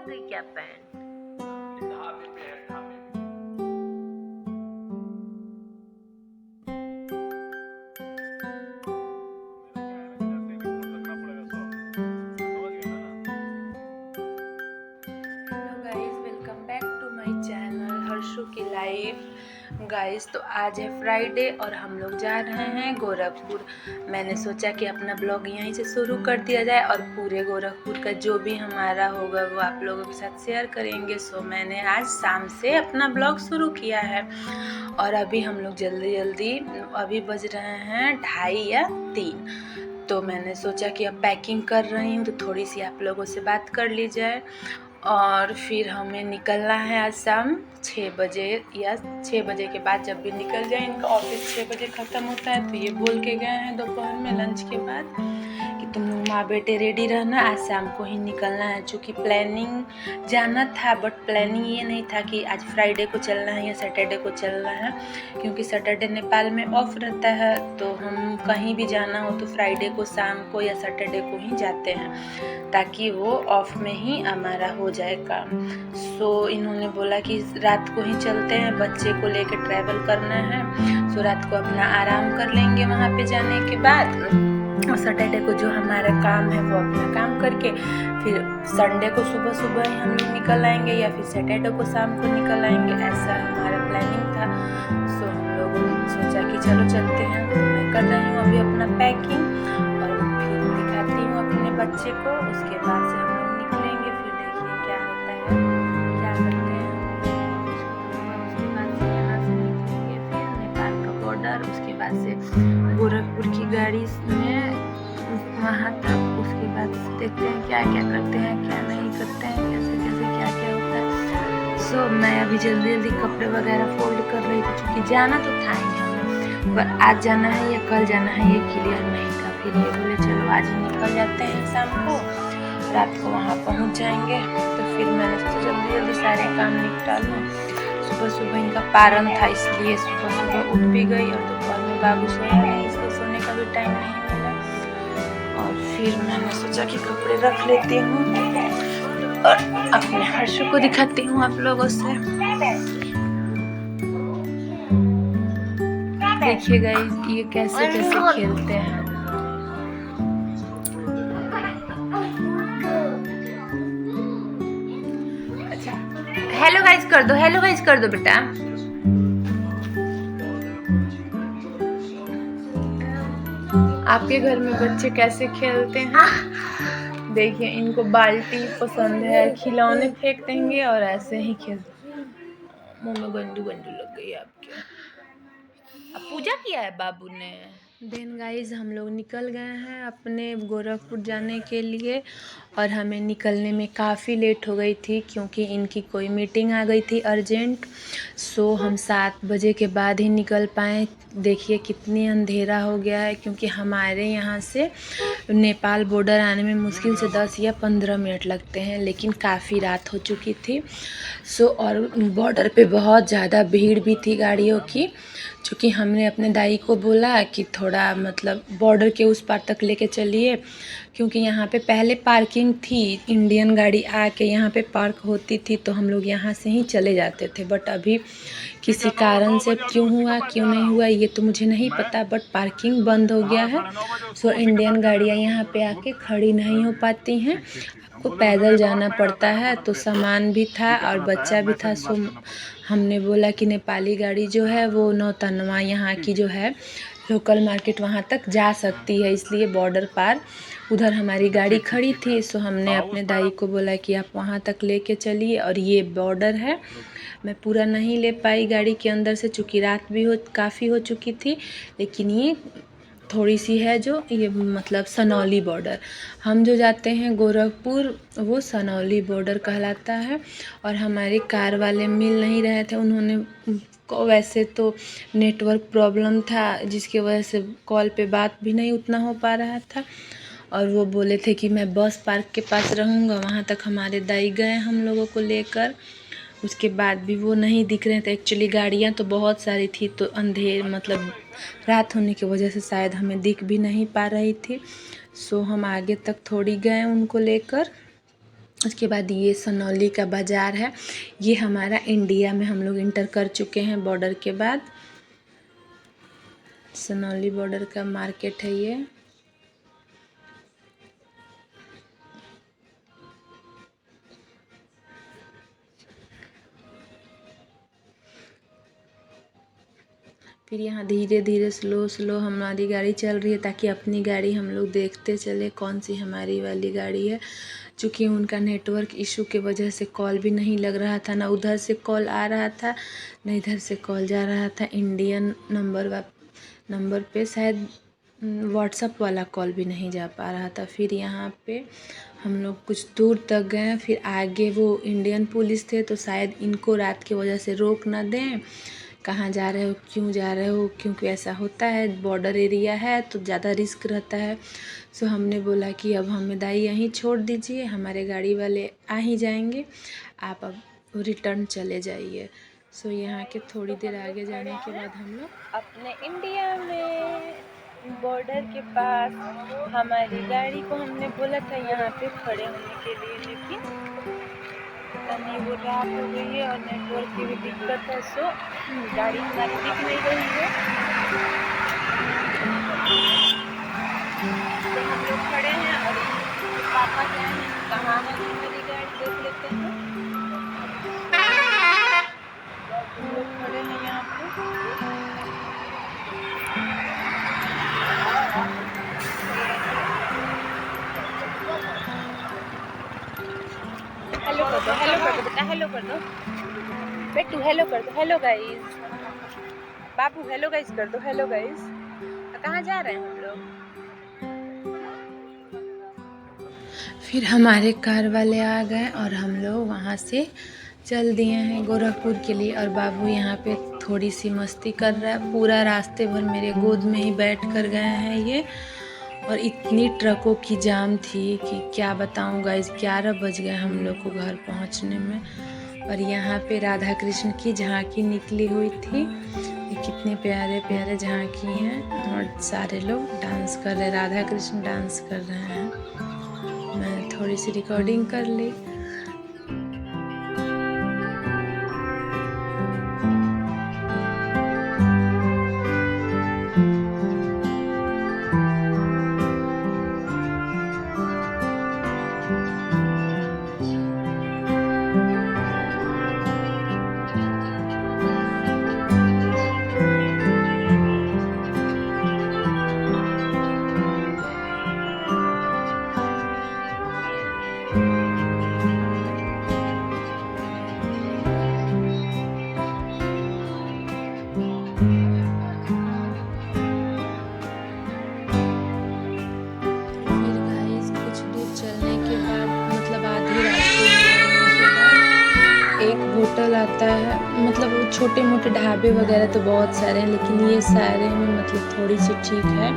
गई क्या pant? Hello guys, welcome back to my channel Harshu की लाइफ। गाइस तो आज है फ्राइडे और हम लोग जा रहे हैं गोरखपुर। मैंने सोचा कि अपना ब्लॉग यहीं से शुरू कर दिया जाए और पूरे गोरखपुर का जो भी हमारा होगा वो आप लोगों के साथ शेयर करेंगे। सो मैंने आज शाम से अपना ब्लॉग शुरू किया है और अभी हम लोग जल्दी अभी बज रहे हैं 2:30 या 3। तो मैंने सोचा कि अब पैकिंग कर रही हूँ तो थोड़ी सी आप लोगों से बात कर ली जाए। और फिर हमें निकलना है आज शाम 6 बजे या 6 बजे के बाद जब भी निकल जाए। इनका ऑफिस 6 बजे ख़त्म होता है तो ये बोल के गए हैं दोपहर में लंच के बाद कि तुम लोग माँ बेटे रेडी रहना, आज शाम को ही निकलना है। चूँकि प्लानिंग जाना था बट प्लानिंग ये नहीं था कि आज फ्राइडे को चलना है या सैटरडे को चलना है, क्योंकि सैटरडे नेपाल में ऑफ रहता है तो हम कहीं भी जाना हो तो फ्राइडे को शाम को या सैटरडे को ही जाते हैं ताकि वो ऑफ में ही हमारा हो जाए काम। सो इन्होंने बोला कि रात को ही चलते हैं, बच्चे को लेकर ट्रैवल करना है। सो रात को अपना आराम कर लेंगे वहाँ पे जाने के बाद, और सैटरडे को जो हमारा काम है वो अपना काम करके फिर संडे को सुबह ही हम लोग निकल आएंगे या फिर सैटरडे को शाम को निकल आएंगे। ऐसा हमारा प्लानिंग था। सो हम लोगों ने सोचा कि चलो चलते हैं। मैं कर रही हूँ अभी अपना पैकिंग और फिर दिखाती हूँ अपने बच्चे को। उसके बाद से हम लोग निकलेंगे, फिर देखिए क्या होता है, क्या करते हैं। उसके बाद से यहाँ से निकलेंगे फिर नेपाल का बॉर्डर, उसके बाद से गोरखपुर की गाड़ी में वहाँ तक। उसके बाद देखते हैं क्या क्या करते हैं क्या नहीं करते हैं, कैसे क्या क्या होता है। सो मैं अभी जल्दी कपड़े वगैरह फोल्ड कर रही थी, क्योंकि जाना तो था ही हमें, पर आज जाना है या कल जाना है ये क्लियर नहीं था। फिर ये बोले चलो आज ही निकल जाते हैं, शाम को रात को वहाँ पहुँच जाएंगे। तो फिर मैंने सोचा जल्दी सारे काम निपटा लूँ। सुबह इनका पारण था इसलिए सुबह उठ भी गई, और दोपहर में बाबू सोया नहीं, इसको सोने का भी टाइम नहीं मिला। और फिर मैंने सोचा कि कपड़े रख लेती हूँ और अपने हर्षु को दिखाती हूँ आप लोगों से। देखिए गाइस ये कैसे खेलते हैं। अच्छा हेलो गाइस कर दो बेटा। आपके घर में बच्चे कैसे खेलते हैं? देखिए इनको बाल्टी पसंद है, खिलौने फेंक देंगे और ऐसे ही खेलते। मुंह में गंदू लग गई आपके। अब पूजा किया है बाबू ने। देन गाइज हम लोग निकल गए हैं अपने गोरखपुर जाने के लिए, और हमें निकलने में काफ़ी लेट हो गई थी क्योंकि इनकी कोई मीटिंग आ गई थी अर्जेंट। सो हम 7 बजे के बाद ही निकल पाए। देखिए कितनी अंधेरा हो गया है, क्योंकि हमारे यहाँ से नेपाल बॉर्डर आने में मुश्किल से 10 या 15 मिनट लगते हैं, लेकिन काफ़ी रात हो चुकी थी। सो और बॉर्डर पे बहुत ज़्यादा भीड़ भी थी गाड़ियों की, क्योंकि हमने अपने दाई को बोला कि थोड़ा मतलब बॉर्डर के उस पार तक लेके चलिए, क्योंकि यहाँ पे पहले पार्किंग थी, इंडियन गाड़ी आके यहाँ पे पार्क होती थी तो हम लोग यहाँ से ही चले जाते थे। बट अभी किसी कारण से क्यों हुआ क्यों नहीं हुआ ये तो मुझे नहीं पता, बट पार्किंग बंद हो गया है। सो इंडियन गाड़ियाँ यहाँ पे आके खड़ी नहीं हो पाती हैं, आपको पैदल जाना पड़ता है। तो सामान भी था और बच्चा भी था। सो हमने बोला कि नेपाली गाड़ी जो है वो नौतनवा यहाँ की जो है लोकल मार्केट वहाँ तक जा सकती है, इसलिए बॉर्डर पार उधर हमारी गाड़ी खड़ी थी। सो हमने अपने दाई को बोला कि आप वहाँ तक लेके चलिए, और ये बॉर्डर है। मैं पूरा नहीं ले पाई गाड़ी के अंदर से, चूँकि रात भी काफ़ी हो चुकी थी, लेकिन ये थोड़ी सी है जो ये मतलब सनौली बॉर्डर, हम जो जाते हैं गोरखपुर वो सनौली बॉर्डर कहलाता है। और हमारे कार वाले मिल नहीं रहे थे, उन्होंने वैसे तो नेटवर्क प्रॉब्लम था जिसकी वजह से कॉल पे बात भी नहीं उतना हो पा रहा था, और वो बोले थे कि मैं बस पार्क के पास रहूँगा। वहाँ तक हमारे दाई गए हम लोगों को लेकर, उसके बाद भी वो नहीं दिख रहे थे। एक्चुअली गाड़ियाँ तो बहुत सारी थी तो अंधेर मतलब रात होने की वजह से शायद हमें दिख भी नहीं पा रही थी। सो हम आगे तक थोड़ी गए उनको लेकर, उसके बाद ये सनौली का बाज़ार है। ये हमारा इंडिया में हम लोग इंटर कर चुके हैं बॉर्डर के बाद। सनौली बॉर्डर का मार्केट है ये। फिर यहाँ धीरे धीरे स्लो स्लो हमारी गाड़ी चल रही है, ताकि अपनी गाड़ी हम लोग देखते चले कौन सी हमारी वाली गाड़ी है। चूँकि उनका नेटवर्क इशू के वजह से कॉल भी नहीं लग रहा था, ना उधर से कॉल आ रहा था ना इधर से कॉल जा रहा था। इंडियन नंबर पे शायद व्हाट्सअप वाला कॉल भी नहीं जा पा रहा था। फिर यहाँ पे हम लोग कुछ दूर तक गए, फिर आगे वो इंडियन पुलिस थे, तो शायद इनको रात की वजह से रोक ना दें। कहाँ जा रहे हो, क्यों जा रहे हो, क्योंकि ऐसा होता है, बॉर्डर एरिया है तो ज़्यादा रिस्क रहता है। सो हमने बोला कि अब हमें दाई यहीं छोड़ दीजिए, हमारे गाड़ी वाले आ ही जाएंगे, आप अब रिटर्न चले जाइए। सो यहाँ के थोड़ी देर आगे जाने के बाद हम लोग अपने इंडिया में बॉर्डर के पास, हमारी गाड़ी को हमने बोला था यहाँ पे खड़े होने के लिए, लेकिन नहीं वो रात हो गई है और नेटवर्क की भी दिक्कत है। सो गाड़ी हमारी दिख नहीं रही है, तो हम लोग खड़े हैं और पापा क्या है कहाँ है हमारी गाड़ी देख लेते हैं। हम लोग खड़े हैं यहाँ पे। हेलो कर दो, हेलो कर दो बेटा, हेलो कर दो बेटू, हेलो कर दो, हेलो गाइस। बाबू हेलो गाइस कर दो, हेलो गाइस। कहाँ जा रहे हैं हम लोग? फिर हमारे कार वाले आ गए और हम लोग वहाँ से चल दिए हैं गोरखपुर के लिए। और बाबू यहाँ पे थोड़ी सी मस्ती कर रहा है, पूरा रास्ते भर मेरे गोद में ही बैठ कर गए हैं ये। और इतनी ट्रकों की जाम थी कि क्या बताऊँ गाइस, 11 बज गए हम लोग को घर पहुँचने में। और यहाँ पे राधा कृष्ण की झांकी निकली हुई थी, ये कितने प्यारे प्यारे झांकी हैं और सारे लोग डांस कर रहे, राधा कृष्ण डांस कर रहे हैं। मैं थोड़ी सी रिकॉर्डिंग कर ली। एक होटल आता है, मतलब वो छोटे मोटे ढाबे वगैरह तो बहुत सारे हैं, लेकिन ये सारे में मतलब थोड़ी सी ठीक है।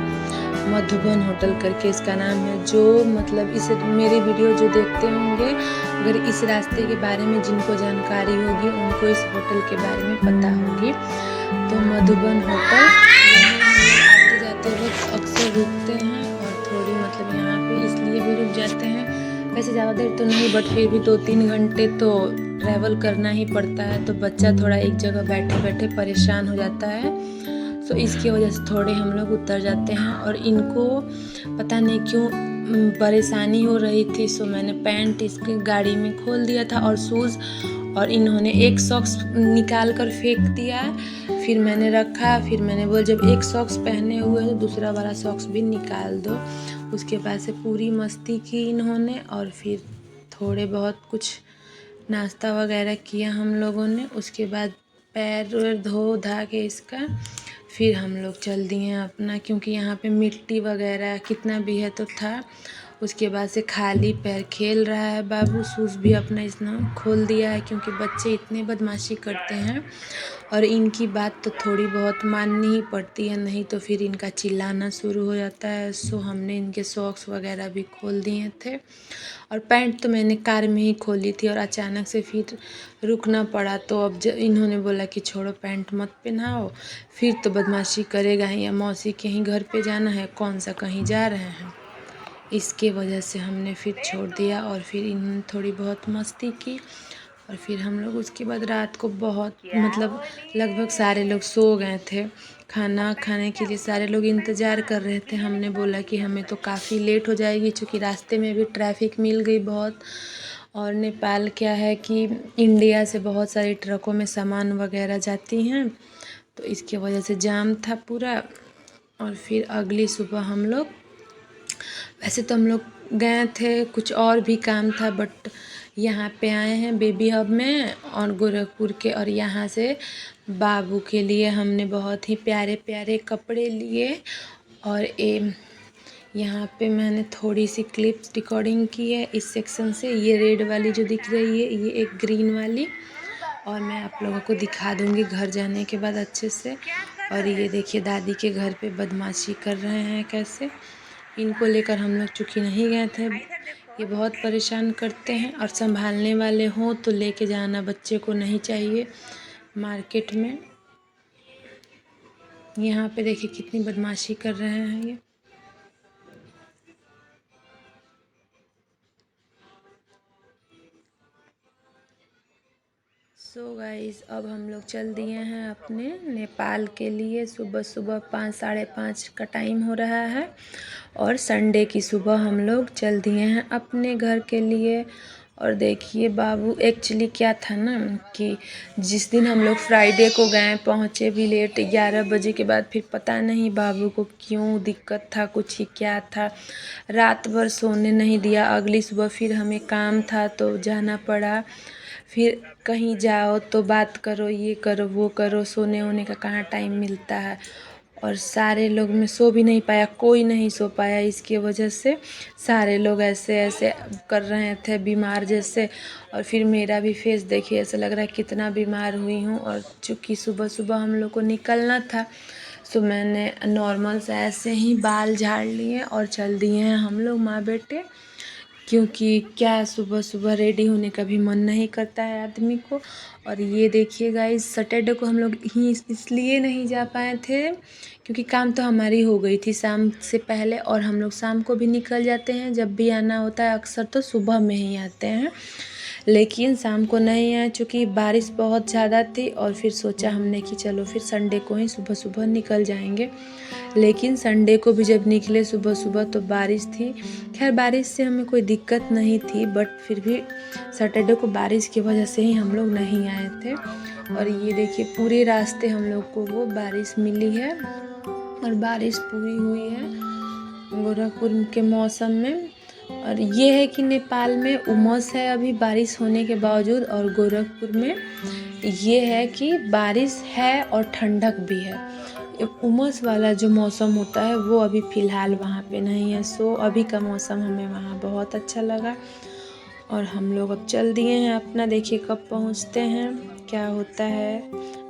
मधुबन होटल करके इसका नाम है। जो मतलब इस मेरी वीडियो जो देखते होंगे, अगर इस रास्ते के बारे में जिनको जानकारी होगी उनको इस होटल के बारे में पता होगी। तो मधुबन होटल आते जाते वक्त अक्सर रुकते हैं, और थोड़ी मतलब यहाँ पे इसलिए भी रुक जाते हैं, वैसे ज़्यादा देर तो नहीं, बट फिर भी 2-3 घंटे तो ट्रैवल करना ही पड़ता है। तो बच्चा थोड़ा एक जगह बैठे बैठे परेशान हो जाता है, तो इसकी वजह से थोड़े हम लोग उतर जाते हैं। और इनको पता नहीं क्यों परेशानी हो रही थी, सो मैंने पैंट इसकी गाड़ी में खोल दिया था और शूज़, और इन्होंने एक सॉक्स निकाल कर फेंक दिया। फिर मैंने रखा, फिर मैंने बोला जब एक सॉक्स पहने हुए तो दूसरा वाला सॉक्स भी निकाल दो। उसके बाद से पूरी मस्ती की इन्होंने, और फिर थोड़े बहुत कुछ नाश्ता वगैरह किया हम लोगों ने। उसके बाद पैर वैर धो धा के इसका फिर हम लोग चल दिए अपना, क्योंकि यहाँ पे मिट्टी वगैरह कितना भी है तो था। उसके बाद से खाली पैर खेल रहा है बाबू, शूज़ भी अपना इसने खोल दिया है, क्योंकि बच्चे इतने बदमाशी करते हैं और इनकी बात तो थोड़ी बहुत माननी ही पड़ती है, नहीं तो फिर इनका चिल्लाना शुरू हो जाता है। सो हमने इनके सॉक्स वगैरह भी खोल दिए थे, और पैंट तो मैंने कार में ही खोली थी, और अचानक से फिर रुकना पड़ा। तो अब इन्होंने बोला कि छोड़ो पैंट मत पहनाओ, फिर तो बदमाशी करेगा ही, या मौसी के ही घर पे जाना है, कौन सा कहीं जा रहे हैं, इसके वजह से हमने फिर छोड़ दिया और फिर इन्होंने थोड़ी बहुत मस्ती की और फिर हम लोग उसके बाद रात को बहुत मतलब लगभग सारे लोग सो गए थे। खाना खाने के लिए सारे लोग इंतज़ार कर रहे थे। हमने बोला कि हमें तो काफ़ी लेट हो जाएगी क्योंकि रास्ते में भी ट्रैफिक मिल गई बहुत। और नेपाल क्या है कि इंडिया से बहुत सारी ट्रकों में सामान वगैरह जाती हैं, तो इसकी वजह से जाम था पूरा। और फिर अगली सुबह हम लोग, वैसे तो हम लोग गए थे, कुछ और भी काम था, बट यहाँ पे आए हैं बेबी हब में और गोरखपुर के। और यहाँ से बाबू के लिए हमने बहुत ही प्यारे प्यारे कपड़े लिए। और यहाँ पे मैंने थोड़ी सी क्लिप्स रिकॉर्डिंग की है इस सेक्शन से। ये रेड वाली जो दिख रही है, ये एक ग्रीन वाली, और मैं आप लोगों को दिखा दूँगी घर जाने के बाद अच्छे से। और ये देखिए दादी के घर पे बदमाशी कर रहे हैं कैसे। इनको लेकर हम लोग चूँकि नहीं गए थे, ये बहुत परेशान करते हैं, और संभालने वाले हों तो लेके जाना बच्चे को नहीं चाहिए मार्केट में। यहाँ पे देखिए कितनी बदमाशी कर रहे हैं ये। सो गाइस, अब हम लोग चल दिए हैं अपने नेपाल के लिए। सुबह सुबह 5 साढ़े 5 का टाइम हो रहा है और संडे की सुबह हम लोग चल दिए हैं अपने घर के लिए। और देखिए बाबू, एक्चुअली क्या था ना कि जिस दिन हम लोग फ्राइडे को गए, पहुँचे भी लेट 11 बजे के बाद। फिर पता नहीं बाबू को क्यों दिक्कत था, कुछ ही क्या था, रात भर सोने नहीं दिया। अगली सुबह फिर हमें काम था तो जाना पड़ा। फिर कहीं जाओ तो बात करो, ये करो वो करो, सोने वोने का कहाँ टाइम मिलता है। और सारे लोग में सो भी नहीं पाया, कोई नहीं सो पाया। इसकी वजह से सारे लोग ऐसे ऐसे कर रहे थे बीमार जैसे। और फिर मेरा भी फेस देखिए, ऐसा लग रहा है कितना बीमार हुई हूँ। और चूँकि सुबह सुबह हम लोग को निकलना था, सो मैंने नॉर्मल से ऐसे ही बाल झाड़ लिए और चल दिए हैं हम लोग माँ बेटे। क्योंकि क्या सुबह सुबह रेडी होने का भी मन नहीं करता है आदमी को। और ये देखिए गाइस, सैटरडे को हम लोग ही इसलिए नहीं जा पाए थे क्योंकि काम तो हमारी हो गई थी शाम से पहले। और हम लोग शाम को भी निकल जाते हैं, जब भी आना होता है अक्सर तो सुबह में ही आते हैं, लेकिन शाम को नहीं आए चूँकि बारिश बहुत ज़्यादा थी। और फिर सोचा हमने कि चलो फिर संडे को ही सुबह सुबह निकल जाएंगे। लेकिन संडे को भी जब निकले सुबह सुबह तो बारिश थी। खैर बारिश से हमें कोई दिक्कत नहीं थी, बट फिर भी सैटरडे को बारिश की वजह से ही हम लोग नहीं आए थे। और ये देखिए पूरे रास्ते हम लोग को वो बारिश मिली है और बारिश पूरी हुई है गोरखपुर के मौसम में। और ये है कि नेपाल में उमस है अभी बारिश होने के बावजूद, और गोरखपुर में ये है कि बारिश है और ठंडक भी है। उमस वाला जो मौसम होता है वो अभी फ़िलहाल वहाँ पे नहीं है। सो अभी का मौसम हमें वहाँ बहुत अच्छा लगा। और हम लोग अब चल दिए हैं अपना, देखिए कब पहुँचते हैं क्या होता है।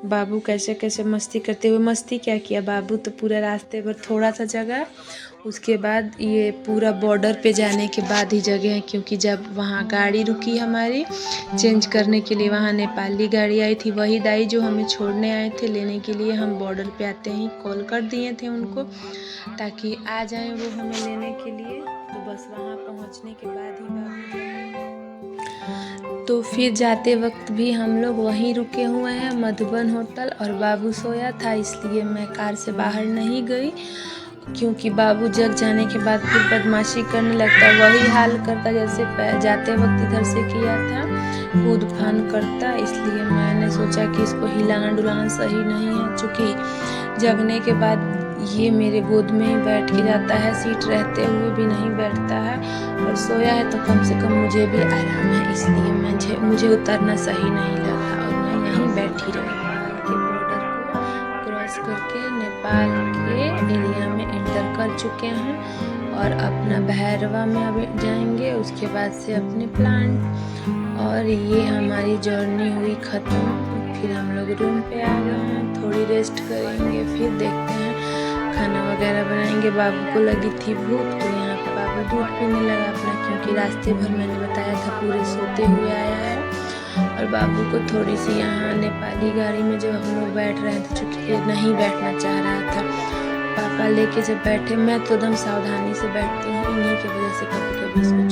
बाबू कैसे कैसे मस्ती करते हुए, मस्ती क्या किया बाबू, तो पूरा रास्ते भर थोड़ा सा जगह, उसके बाद ये पूरा बॉर्डर पे जाने के बाद ही जगह है। क्योंकि जब वहाँ गाड़ी रुकी हमारी चेंज करने के लिए, वहाँ नेपाली गाड़ी आई थी, वही दाई जो हमें छोड़ने आए थे लेने के लिए, हम बॉर्डर पे आते ही कॉल कर दिए थे उनको ताकि आ जाएं वो हमें लेने के लिए। तो बस वहाँ पहुँचने के बाद ही बाबू, तो फिर जाते वक्त भी हम लोग वहीं रुके हुए हैं मधुबन होटल। और बाबू सोया था इसलिए मैं कार से बाहर नहीं गई, क्योंकि बाबू जग जाने के बाद फिर बदमाशी करने लगता, वही हाल करता जैसे जाते वक्त इधर से किया था, कूद फान करता। इसलिए मैंने सोचा कि इसको हिलाना डुलाना सही नहीं है। चूँकि जगने के बाद ये मेरे गोद में ही बैठ के जाता है, सीट रहते हुए भी नहीं बैठता है। और सोया है तो कम से कम मुझे भी आराम है, इसलिए मुझे उतरना सही नहीं लगा और मैं यहीं बैठी रही। नेपाल के बॉर्डर को क्रॉस करके नेपाल के एरिया में एंटर कर चुके हैं और अपना भैरवा में अब जाएंगे, उसके बाद से अपने प्लांट। और ये हमारी जर्नी हुई ख़त्म। फिर हम लोग रूम पे आ गए हैं, थोड़ी रेस्ट करेंगे, फिर देखते हैं खाना वगैरह बनाएंगे। बाबू को लगी थी भूख तो यहाँ पे बाबू दूध पीने लगा अपना, क्योंकि रास्ते भर मैंने बताया था पूरे सोते हुए आया है। और बाबू को थोड़ी सी यहाँ नेपाली गाड़ी में जब हम लोग बैठ रहे थे, चूँकि ये नहीं बैठना चाह रहा था, पापा लेके जब बैठे, मैं तो एकदम सावधानी से बैठती हूँ, इन्हीं की वजह से कभी कभी इसको